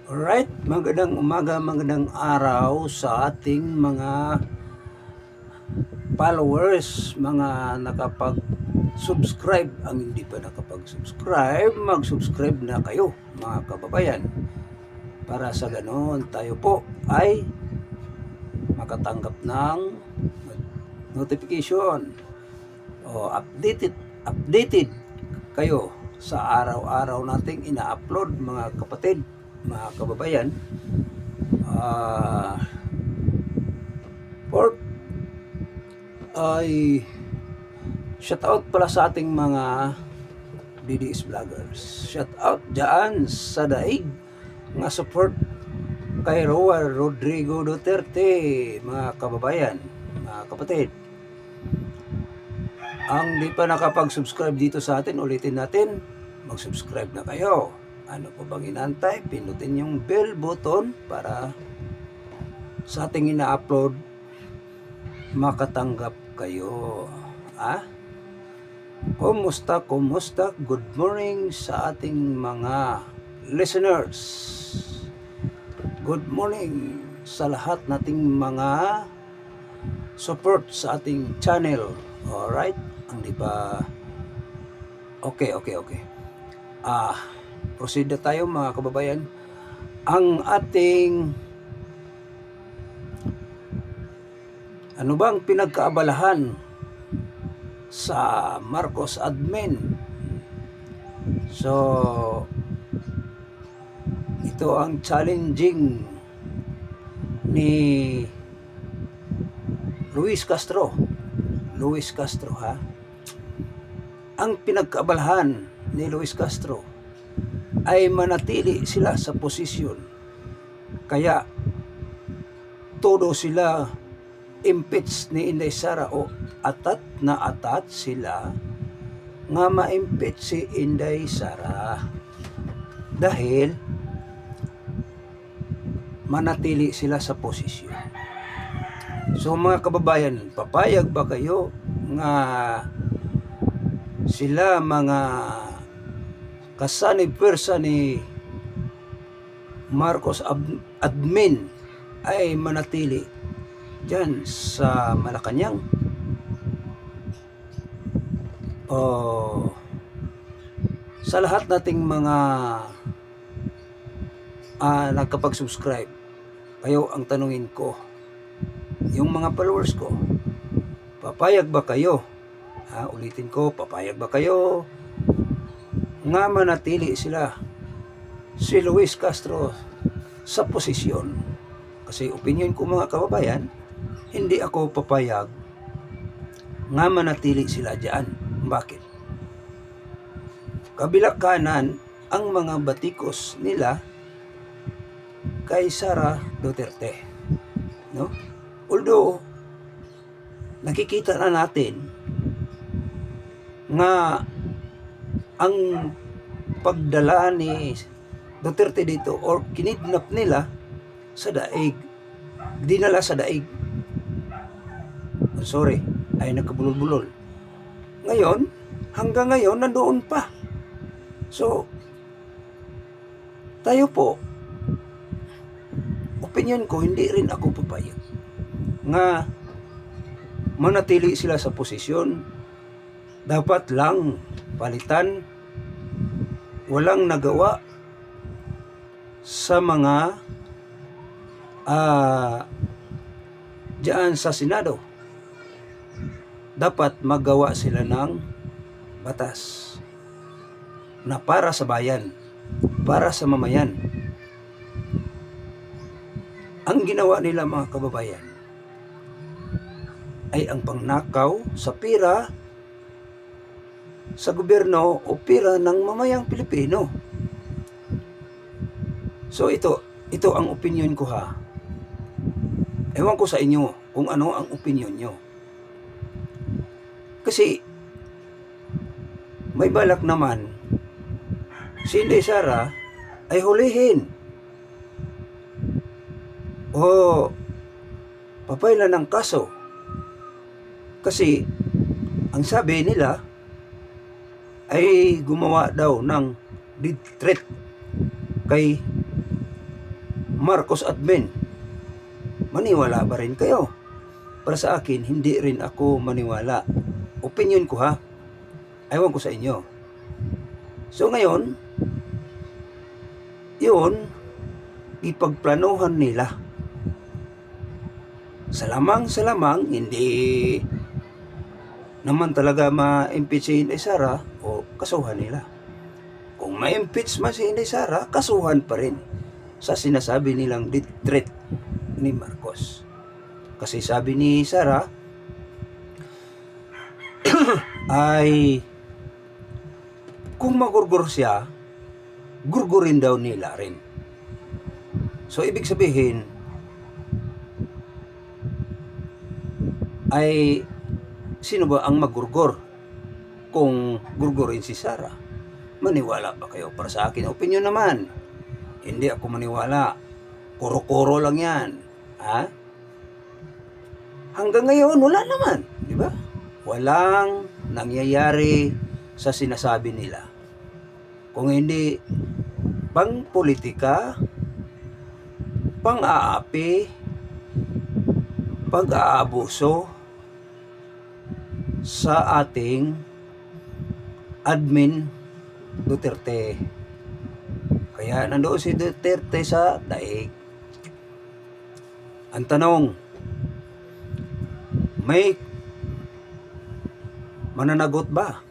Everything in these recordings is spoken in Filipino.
Alright, magandang umaga, magandang araw sa ating mga followers, mga nakapag-subscribe. Ang hindi pa nakapag-subscribe, mag-subscribe na kayo mga kababayan. Para sa ganoon tayo po ay makatanggap ng notification o updated kayo sa araw-araw nating ina-upload mga kapatid, mga kababayan. Fourth ay shout out pala sa ating mga DDS vloggers. Shout out dyan sa daig nga support kay Roa Rodrigo Duterte, mga kababayan, mga kapatid. Ang di pa nakapag-subscribe dito sa atin, ulitin natin, mag-subscribe na kayo. Ano pa bang inantay? Pinutin yung bell button para sa ating ina-upload makatanggap kayo. Kumusta? Good morning sa ating mga listeners. Good morning sa lahat nating mga support sa ating channel. Alright? Hindi ba? Okay. Proceed na tayo mga kababayan. Ang ating ano bang pinagkaabalahan sa Marcos admin? So, ito ang challenging ni Luis Castro ha. Ang pinagkaabalahan ni Luis Castro ay manatili sila sa posisyon. Kaya todo sila impeach ni Inday Sara o atat sila nga ma-impeach si Inday Sara dahil manatili sila sa posisyon. So mga kababayan, papayag ba kayo nga sila mga kasanib pwersa ni Marcos admin ay manatili dyan sa Malacanang? O sa lahat nating mga nagkapag-subscribe, kayo ang tanungin ko, yung mga followers ko, papayag ba kayo? Ulitin ko, papayag ba kayo nga manatili sila si Luis Castro sa posisyon? Kasi opinion ko mga kababayan, hindi ako papayag nga manatili sila dyan. Bakit? Kabila kanan ang mga batikos nila kay Sara Duterte, no? Although nakikita na natin nga ang pagdala ni Duterte dito or kinidnap nila sa daig, dinala sa daig, ay nagkabulol-bulol. Ngayon, hanggang ngayon nandoon pa. So tayo po, opinion ko, hindi rin ako papayag nga manatili sila sa posisyon. Dapat lang palitan. Walang nagawa sa mga diyan sa Senado. Dapat magawa sila ng batas na para sa bayan, para sa mamayan. Ang ginawa nila mga kababayan ay ang pangnakaw sa pira sa gobyerno o pira ng mamayang Pilipino. So ito ang opinion ko ha. Ewan ko sa inyo kung ano ang opinion nyo. Kasi may balak naman si Inday Sara ay hulihin o papailan ng kaso. Kasi ang sabi nila ay gumawa daw ng death threat kay Marcos admin, maniwala ba rin kayo? Para sa akin, hindi rin ako maniwala. Opinion ko ha. Ewan ko sa inyo. So ngayon, yun, ipagplanuhan nila. Sa lamang, hindi naman talaga ma-impeach si Inday Sara o kasuhan nila. Kung ma-impeach man si Inday Sara, kasuhan pa rin sa sinasabi nilang death threat ni Marcos. Kasi sabi ni Sara ay kung magurgur siya, gurgurin daw nila rin. So ibig sabihin ay sino ba ang magurgur kung gurgurin si Sara? Maniwala ba kayo? Para sa akin, opinion naman, hindi ako maniwala. Kuro-kuro lang yan. Ha? Hanggang ngayon, wala naman. Di ba? Walang nangyayari sa sinasabi nila. Kung hindi pang politika, pang-aapi, pag-aabuso sa ating admin Duterte. Kaya nandoon si Duterte sa daig. Ang tanong, may mananagot ba?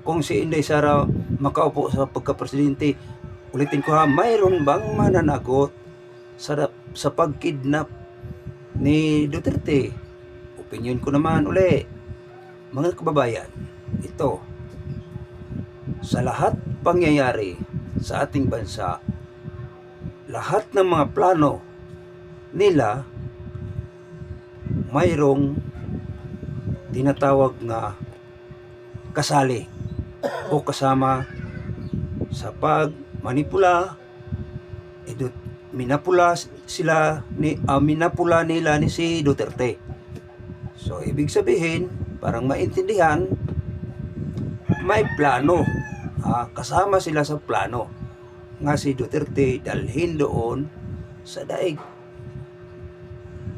Kung si Inday Sara makaupo sa pagka-presidente, ulitin ko ha, mayroon bang mananagot sa pagkidnap ni Duterte? Opinion ko naman uli, mga kababayan, ito, sa lahat pangyayari sa ating bansa, lahat ng mga plano nila, mayroong tinatawag na kasali o kasama sa pagmanipula, minapula nila ni si Duterte. So ibig sabihin, parang maintindihan, may plano, kasama sila sa plano nga si Duterte dalhin doon sa daig.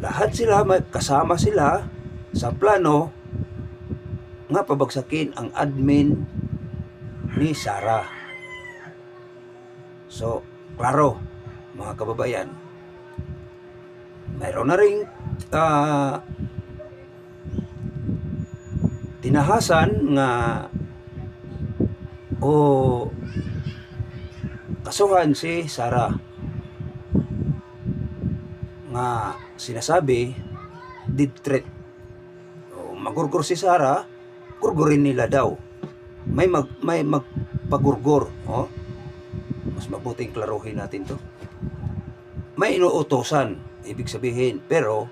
Lahat sila, may kasama sila sa plano nga pabagsakin ang admin ni Sara. So, klaro, mga kababayan, mayroon na ring tinahasan nga o kasuhan si Sara nga sinasabi death threat. O magurgur si Sara, gurgurin nila daw. May magpagurgur. Mas mabuting klaruhin natin to. May inuutosan, ibig sabihin, pero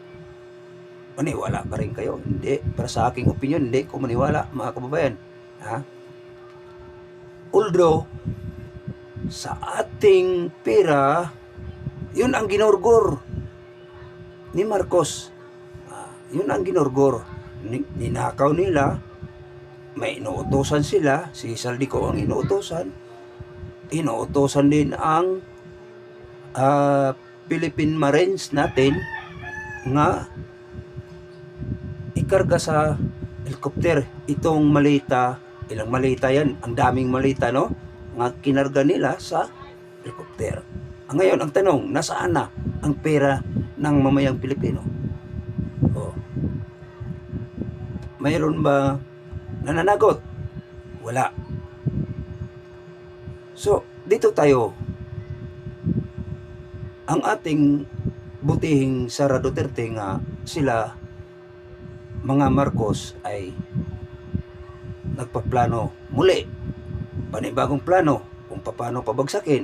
maniwala pa rin kayo? Hindi. Para sa aking opinion, hindi ko maniwala, mga kababayan. Ha? Although, sa ating pera, yun ang ginurgur ni Marcos. Yun ang ginurgur. Ninakaw nila, may inuutosan sila, si Saldico ang inuutosan din ang Philippine Marines natin nga ikarga sa helicopter itong malita, ilang malita yan, ang daming malita, no, nga kinarga nila sa helicopter. Ngayon ang tanong, nasaan na ang pera ng mamayang Pilipino? Mayroon ba nananagot? Wala. So dito tayo, ang ating butihing Sara Duterte nga sila mga Marcos ay nagpaplano muli, panibagong plano kung paano pabagsakin.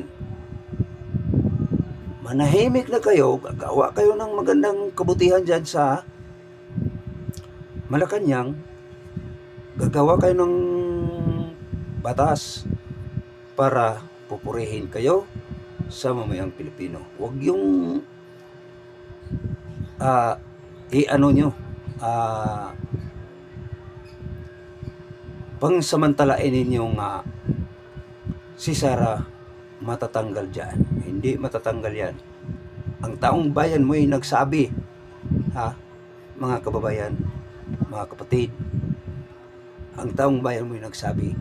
Manahimik na kayo, gagawa kayo ng magandang kabutihan dyan sa Malacanang, gagawa kayo ng batas para pupurihin kayo sa mamayang Pilipino. Huwag yung pangsamantalain ninyong si Sara matatanggal dyan. Hindi matatanggal yan. ang taong bayan mo'y nagsabi, ha, mga kababayan, mga kapatid, ang taong bayan mo'y nagsabi,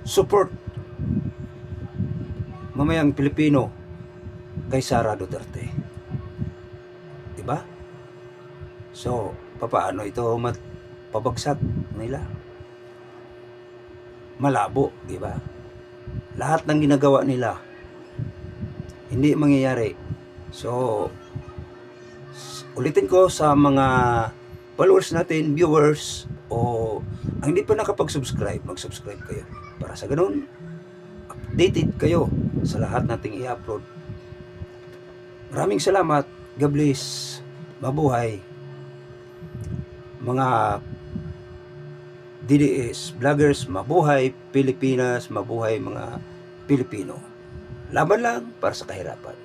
support mamayang Pilipino kay Sara Duterte. Diba? So, papaano ito pabagsak nila? Malabo, di ba? Lahat ng ginagawa nila hindi mangyayari. So, ulitin ko sa mga followers natin, viewers, o ang hindi pa nakapag-subscribe, mag-subscribe kayo. Para sa ganun, updated kayo sa lahat nating i-upload. Maraming salamat. God bless. Mabuhay. Mga DDS, vloggers, mabuhay Pilipinas, mabuhay mga Pilipino. Laban lang para sa kahirapan.